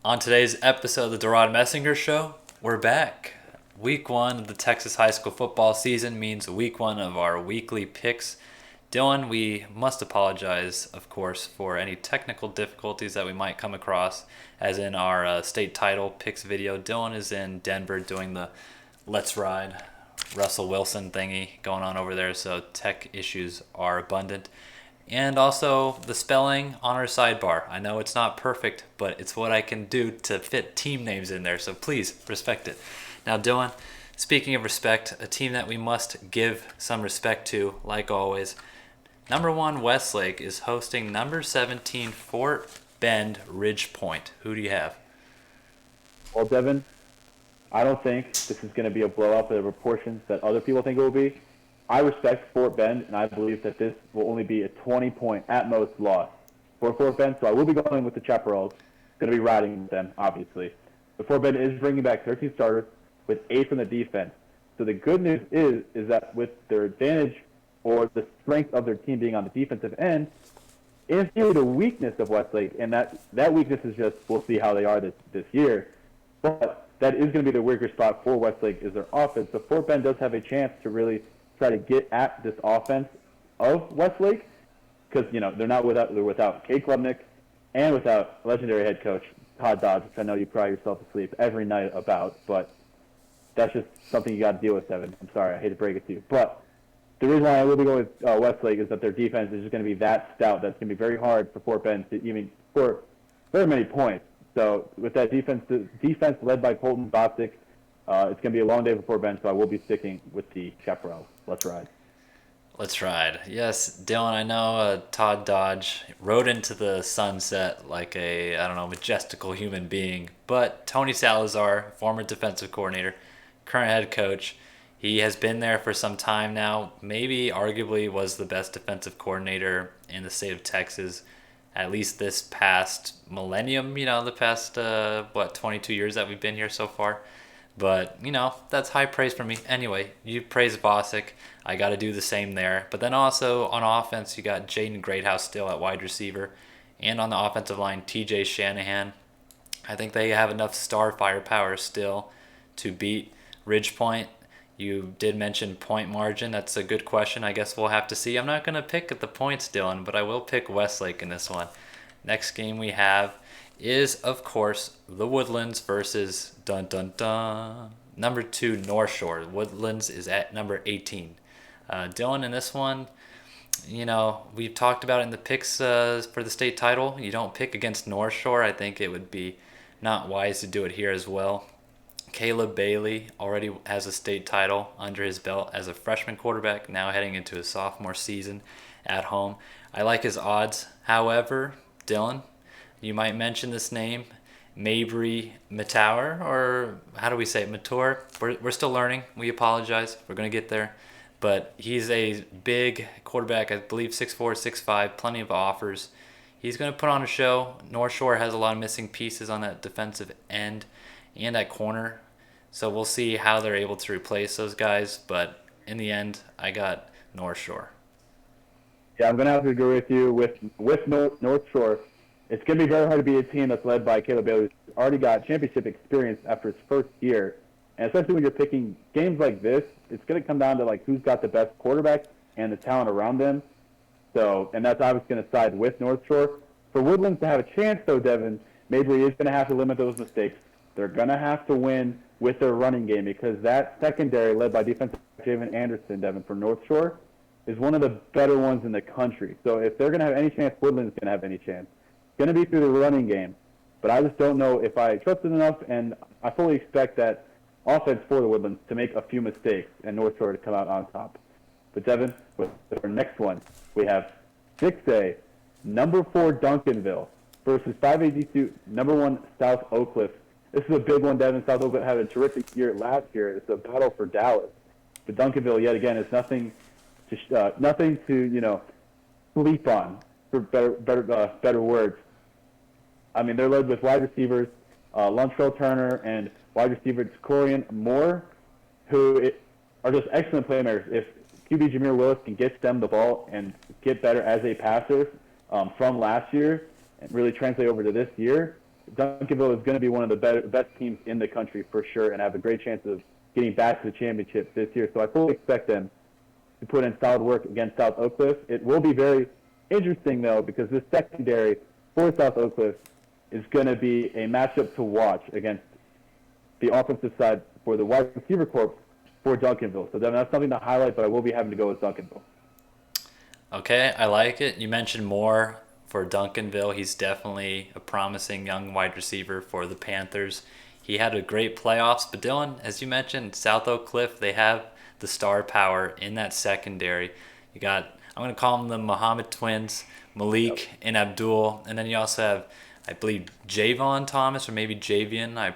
On today's episode of the DeRaud-Messinger Show, we're back. Week 1 of the Texas high school football season means week 1 of our weekly picks. Dylan, we must apologize, of course, for any technical difficulties that we might come across, as in our state title picks video. Dylan is in Denver doing the Let's Ride Russell Wilson thingy going on over there, so tech issues are abundant. And also the spelling on our sidebar. I know it's not perfect, but it's what I can do to fit team names in there, so please respect it. Now, Dylan, speaking of respect, a team that we must give some respect to, like always, number 1 Westlake is hosting number 17 Fort Bend Ridge Point. Who do you have? Well, Devon, I don't think this is going to be a blowout for the proportions that other people think it will be. I respect Fort Bend, and I believe that this will only be a 20-point at most loss for Fort Bend. So I will be going with the Chaparrals. Going to be riding with them, obviously. But Fort Bend is bringing back 13 starters with 8 from the defense. So the good news is that with their advantage or the strength of their team being on the defensive end, in theory, the weakness of Westlake, and that weakness is just we'll see how they are this year. But that is going to be the weaker spot for Westlake is their offense. So Fort Bend does have a chance to really try to get at this offense of Westlake because they're without Kate Klubnik and without legendary head coach Todd Dodge, which I know you cry yourself to sleep every night about, but that's just something you got to deal with, Devin. I'm sorry, I hate to break it to you, but the reason why I will be going with Westlake is that their defense is just going to be that stout that's going to be very hard for Fort Bend to even score very many points. So with that defense led by Colton Bostic, it's going to be a long day for Fort Bend, so I will be sticking with the Chaparrals. Let's ride. Let's ride. Yes, Dylan, I know Todd Dodge rode into the sunset like a, I don't know, majestical human being. But Tony Salazar, former defensive coordinator, current head coach, he has been there for some time now. Maybe arguably was the best defensive coordinator in the state of Texas, at least this past millennium, the past, 22 years that we've been here so far. But, that's high praise from me. Anyway, you praise Bosick. I got to do the same there. But then also on offense, you got Jaden Greathouse still at wide receiver. And on the offensive line, TJ Shanahan. I think they have enough star firepower still to beat Ridgepoint. You did mention point margin. That's a good question. I guess we'll have to see. I'm not going to pick at the points, Dylan, but I will pick Westlake in this one. Next game we have is, of course, the Woodlands versus number 2 North Shore. Woodlands is at number 18. Dylan, in this one, we've talked about it in the picks for the state title. You don't pick against North Shore. I think it would be not wise to do it here as well. Caleb Bailey already has a state title under his belt as a freshman quarterback, now heading into his sophomore season at home. I like his odds. However, Dylan, you might mention this name, Mabry Matower, or how do we say it, Mature? We're still learning. We apologize. We're going to get there. But he's a big quarterback, I believe 6'4", 6'5", plenty of offers. He's going to put on a show. North Shore has a lot of missing pieces on that defensive end and at corner. So we'll see how they're able to replace those guys. But in the end, I got North Shore. Yeah, I'm going to have to agree with you. With North Shore, it's going to be very hard to beat a team that's led by Caleb Bailey, who's already got championship experience after his first year. And especially when you're picking games like this, it's going to come down to who's got the best quarterback and the talent around them. So, and that's obviously going to side with North Shore. For Woodlands to have a chance, though, Devin, Mabry is going to have to limit those mistakes. They're going to have to win with their running game because that secondary led by defensive Javen Anderson, Devin, for North Shore, is one of the better ones in the country. So if they're going to have any chance, Woodlands is going to have any chance. Going to be through the running game, but I just don't know if I trust it enough, and I fully expect that offense for the Woodlands to make a few mistakes and North Shore to come out on top. But Devin, with our next one, we have 6A, number 4 Duncanville versus 5A number 1 South Oak Cliff. This is a big one, Devin. South Oak Cliff had a terrific year last year. It's a battle for Dallas. But Duncanville, yet again, is nothing to sleep on, for better words. I mean, they're led with wide receivers, Lunchville Turner and wide receiver Corian Moore, who are just excellent playmakers. If QB Jameer Willis can get them the ball and get better as a passer from last year and really translate over to this year, Duncanville is going to be one of the best teams in the country for sure and have a great chance of getting back to the championship this year. So I fully expect them to put in solid work against South Oak Cliff. It will be very interesting, though, because this secondary for South Oak Cliff is going to be a matchup to watch against the offensive side for the wide receiver corps for Duncanville. So that's something to highlight, but I will be having to go with Duncanville. Okay, I like it. You mentioned Moore for Duncanville. He's definitely a promising young wide receiver for the Panthers. He had a great playoffs, but Dylan, as you mentioned, South Oak Cliff, they have the star power in that secondary. You got, I'm going to call them the Muhammad twins, Malik and Abdul, and then you also have, I believe, Javon Thomas, or maybe Javian. I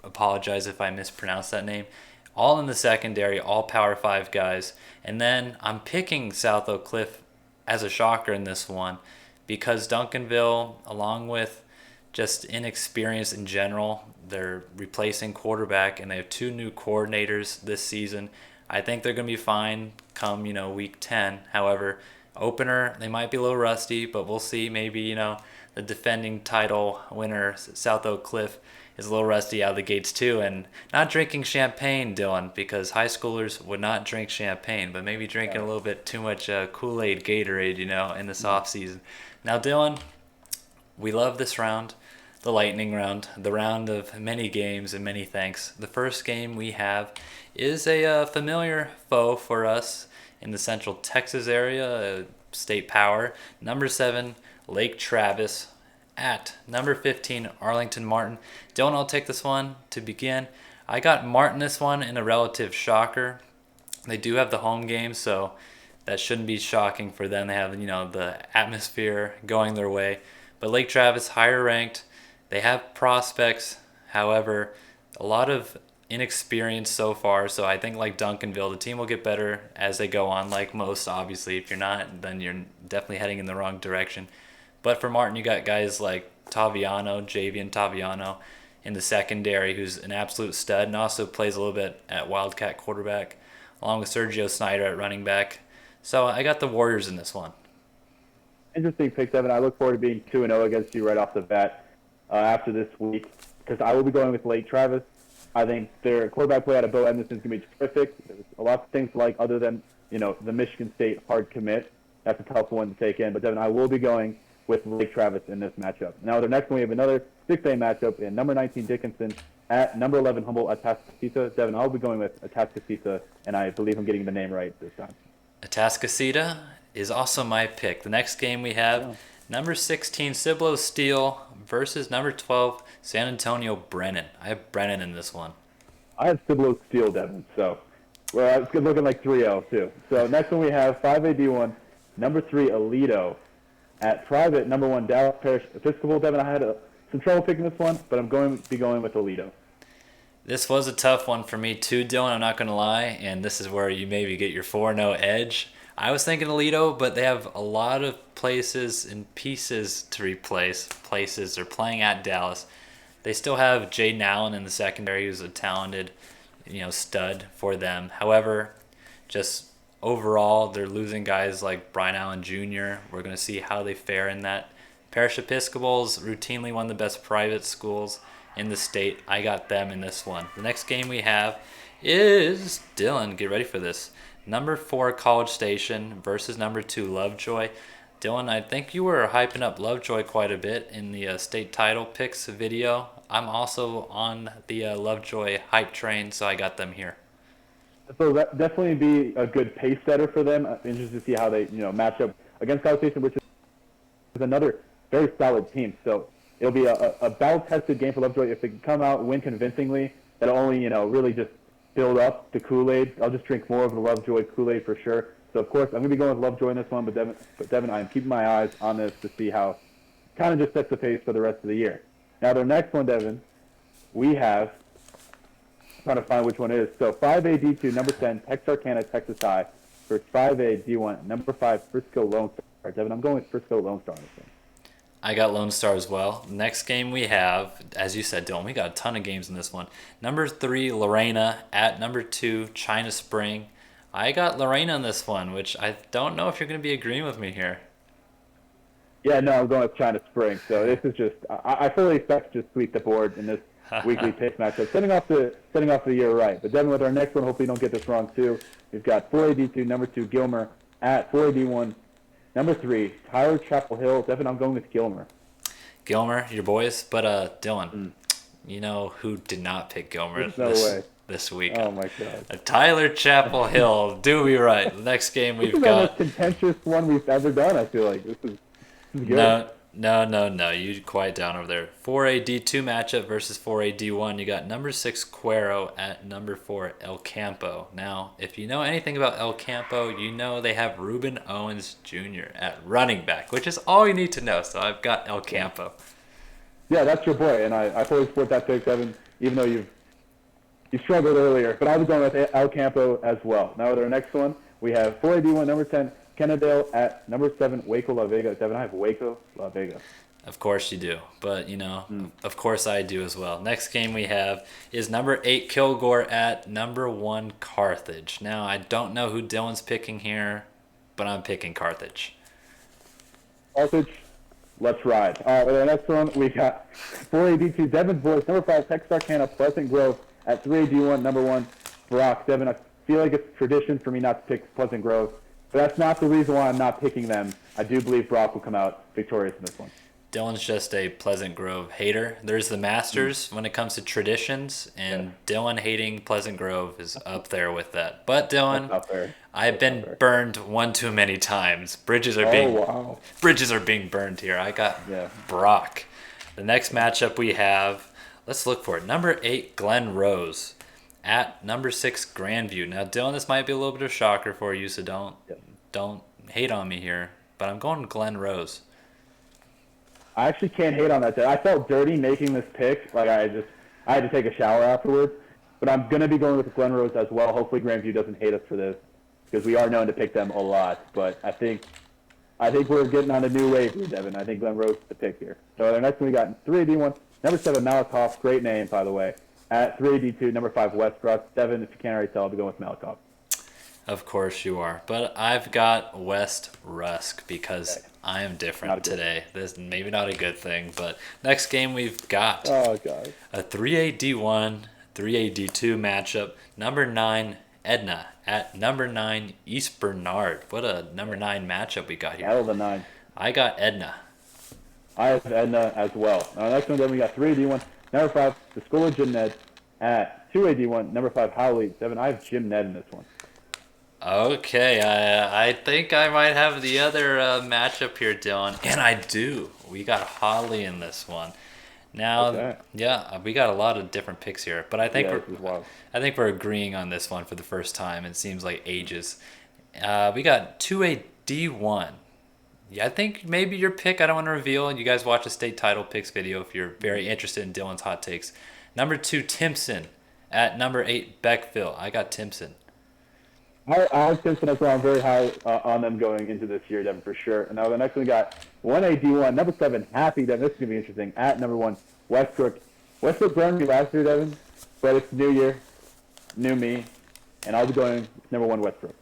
apologize if I mispronounced that name. All in the secondary, all Power 5 guys. And then I'm picking South Oak Cliff as a shocker in this one because Duncanville, along with just inexperience in general, they're replacing quarterback and they have 2 new coordinators this season. I think they're going to be fine come, week 10. However, opener, they might be a little rusty, but we'll see. Maybe, the defending title winner, South Oak Cliff, is a little rusty out of the gates too. And not drinking champagne, Dylan, because high schoolers would not drink champagne, but maybe drinking a little bit too much Kool-Aid, Gatorade, in this off season. Now, Dylan, we love this round, the lightning round, the round of many games and many thanks. The first game we have is a familiar foe for us in the Central Texas area, State Power. Number 7, Lake Travis at number 15, Arlington Martin. Dylan, I'll take this one to begin. I got Martin this one in a relative shocker. They do have the home game, so that shouldn't be shocking for them. They have, the atmosphere going their way. But Lake Travis, higher ranked. They have prospects. However, a lot of inexperience so far. So I think like Duncanville, the team will get better as they go on, like most, obviously. If you're not, then you're definitely heading in the wrong direction. But for Martin, you got guys like Javian Taviano in the secondary, who's an absolute stud and also plays a little bit at Wildcat quarterback, along with Sergio Snyder at running back. So I got the Warriors in this one. Interesting pick, Devin. I look forward to being 2-0 against you right off the bat after this week because I will be going with Lake Travis. I think their quarterback play out of Bo Edmonton is going to be terrific. There's a lot of things to like other than, the Michigan State hard commit. That's a tough one to take in. But, Devin, I will be going with Lake Travis in this matchup. Now, the next one, we have another 6A matchup in number 19 Dickinson at number 11 Humboldt Atascocita. Devin, I'll be going with Atascocita, and I believe I'm getting the name right this time. Atascocita is also my pick. The next game we have number 16 Cibolo Steel versus number 12 San Antonio Brennan. I have Brennan in this one. I have Cibolo Steel, Devin. So, it's looking like 3-0 too. So next one we have 5A D1, number 3 Aledo at private number 1 Dallas Parish Episcopal. Devin, I had some trouble picking this one, but I'm going to be going with Aledo. This was a tough one for me too, Dylan. I'm not going to lie, and this is where you maybe get your 4-0 edge. I was thinking Aledo, but they have a lot of places and pieces to replace. Places they're playing at Dallas. They still have Jaden Allen in the secondary, who's a talented, stud for them. However, just overall, they're losing guys like Brian Allen Jr. We're going to see how they fare in that. Parish Episcopal's routinely one of the best private schools in the state. I got them in this one. The next game we have is, Dylan, get ready for this, number 4 College Station versus number 2 Lovejoy. Dylan, I think you were hyping up Lovejoy quite a bit in the state title picks video. I'm also on the Lovejoy hype train, so I got them here. So that definitely be a good pace setter for them. I'm interested to see how they, match up against College Station, which is another very solid team. So it'll be a battle-tested game for Lovejoy. If they can come out and win convincingly, that'll only, really just build up the Kool-Aid. I'll just drink more of the Lovejoy Kool-Aid for sure. So, of course, I'm going to be going with Lovejoy in this one, but Devin, I am keeping my eyes on this to see how kind of just sets the pace for the rest of the year. Now, the next one, Devin, we have, trying to find which one it is. So, 5A D2, number 10, Texarkana, Texas High, versus 5A D1, number 5, Frisco Lone Star. Devin, I'm going with Frisco Lone Star in this one. I got Lone Star as well. Next game we have, as you said, Dylan, we got a ton of games in this one. Number 3, Lorena at number 2, China Spring. I got Lorena in this one, which I don't know if you're going to be agreeing with me here. Yeah, no, I'm going with China Spring. So this is just I fully expect to just sweep the board in this weekly pick matchup, setting off the year right. But Devin, with our next one, hopefully you don't get this wrong too. We've got 4AD2, number 2 Gilmer at 4AD1, number 3 Tyler Chapel Hill. Devin, I'm going with Gilmer. Gilmer, your boys, but Dylan, you know who did not pick Gilmer There's no way. this week? Oh my god. Tyler Chapel Hill. Do be right. The next game This we've is the most got. contentious one we've ever done. I feel like this is good. No. You quiet down over there. 4A-D2 matchup versus 4A-D1. You got number 6 Cuero at number 4 El Campo. Now, if you know anything about El Campo, you know they have Ruben Owens Jr. at running back, which is all you need to know. So I've got El Campo. Yeah, that's your boy, and I fully support that pick, Devin. Even though you struggled earlier, but I'll be going with El Campo as well. Now with our next one, we have 4AD1, number 10 Kennedale at number 7 Waco La Vega. Devin, I have Waco La Vega. Of course you do, but of course I do as well. Next game we have is number 8 Kilgore at number 1 Carthage. Now I don't know who Dylan's picking here, but I'm picking Carthage. Carthage, let's ride. All right, with our next one, we got 4AD2 Devin's voice, number 5 Texarkana Pleasant Grove at 3AD1, number 1 Brock. Devin, I feel like it's tradition for me not to pick Pleasant Grove, but that's not the reason why I'm not picking them. I do believe Brock will come out victorious in this one. Dylan's just a Pleasant Grove hater. There's the Masters when it comes to traditions, and Dylan hating Pleasant Grove is up there with that. But Dylan, I've been burned one too many times. Bridges are being burned here. I got Brock. The next matchup we have, let's look for it. Number 8 Glen Rose at number 6 Grandview. Now Dylan, this might be a little bit of a shocker for you, so don't hate on me here. But I'm going Glen Rose. I actually can't hate on that. I felt dirty making this pick. Like I had to take a shower afterwards. But I'm gonna be going with Glen Rose as well. Hopefully Grandview doesn't hate us for this, because we are known to pick them a lot. But I think we're getting on a new wave here, Devin. I think Glen Rose is the pick here. So the next one we got 3AD1, number 7 Malakoff. Great name, by the way. At 3AD2, number 5 Westbrook. Devin, if you can't already tell, I'll be going with Malakoff. Of course you are. But I've got West Rusk because I am different today. This maybe not a good thing, but next game we've got a 3AD1, 3AD2 matchup. Number 9 Edna at number 9 East Bernard. What a number 9 matchup we got here. Hell of a 9. I got Edna. I have Edna as well. Next one, then we got 3AD1, number 5 the School of Jim Ned at 2AD1, number 5 Howley. Devin, I have Jim Ned in this one. Okay, I think I might have the other matchup here, Dylan, and I do. We got Holly in this one. Now, we got a lot of different picks here, but I think we're agreeing on this one for the first time. It seems like ages. We got 2AD1. Yeah, I think maybe your pick. I don't want to reveal. You guys watch the state title picks video if you're very interested in Dylan's hot takes. Number 2 Timpson at number 8 Beckville. I got Timpson. I have Timpson as well. I'm very high on them going into this year, Devin, for sure. And now the next one we got 1AD1, number 7 Happy. Devin, this is gonna be interesting. At number 1 Westbrook. Westbrook burned me last year, Devin, but it's new year, new me, and I'll be going number 1 Westbrook.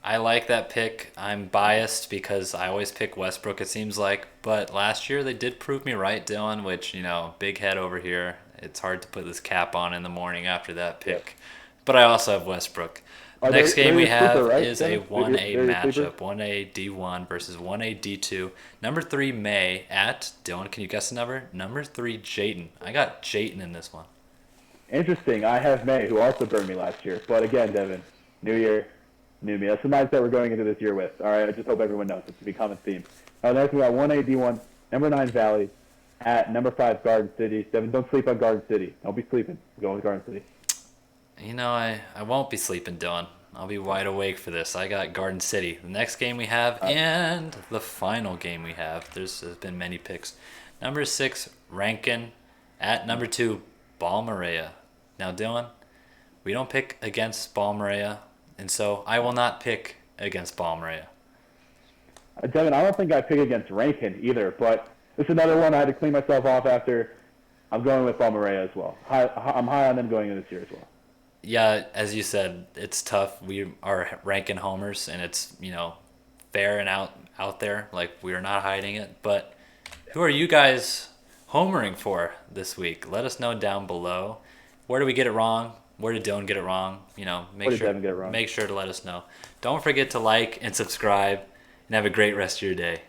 I like that pick. I'm biased because I always pick Westbrook, it seems like. But last year they did prove me right, Dylan, which, big head over here. It's hard to put this cap on in the morning after that pick. But I also have Westbrook. Next game we have is a 1A matchup. 1A-D1 versus 1A-D2. Number 3 May at, Dylan, can you guess the number? Number 3 Jayton. I got Jayton in this one. Interesting. I have May, who also burned me last year. But again, Devin, new year, new me. That's the mindset we're going into this year with. All right, I just hope everyone knows. It's a common theme. Next we got 1A-D1, number 9 Valley at number 5 Garden City. Devin, don't sleep on Garden City. Don't be sleeping. We're going with Garden City. I won't be sleeping, Dylan. I'll be wide awake for this. I got Garden City. The next game we have, and the final game we have, there's been many picks. Number 6, Rankin, at number 2, Balmarea. Now, Dylan, we don't pick against Balmarea, and so I will not pick against Balmarea. Devin, I don't think I pick against Rankin either, but it's another one I had to clean myself off after. I'm going with Balmarea as well. I'm high on them going into this year as well. Yeah, as you said, it's tough. We are ranking homers, and it's fair and out there. Like, we are not hiding it. But who are you guys homering for this week? Let us know down below. Where do we get it wrong? Where did Dylan get it wrong? Where did Devon get it wrong? Make sure to let us know. Don't forget to like and subscribe, and have a great rest of your day.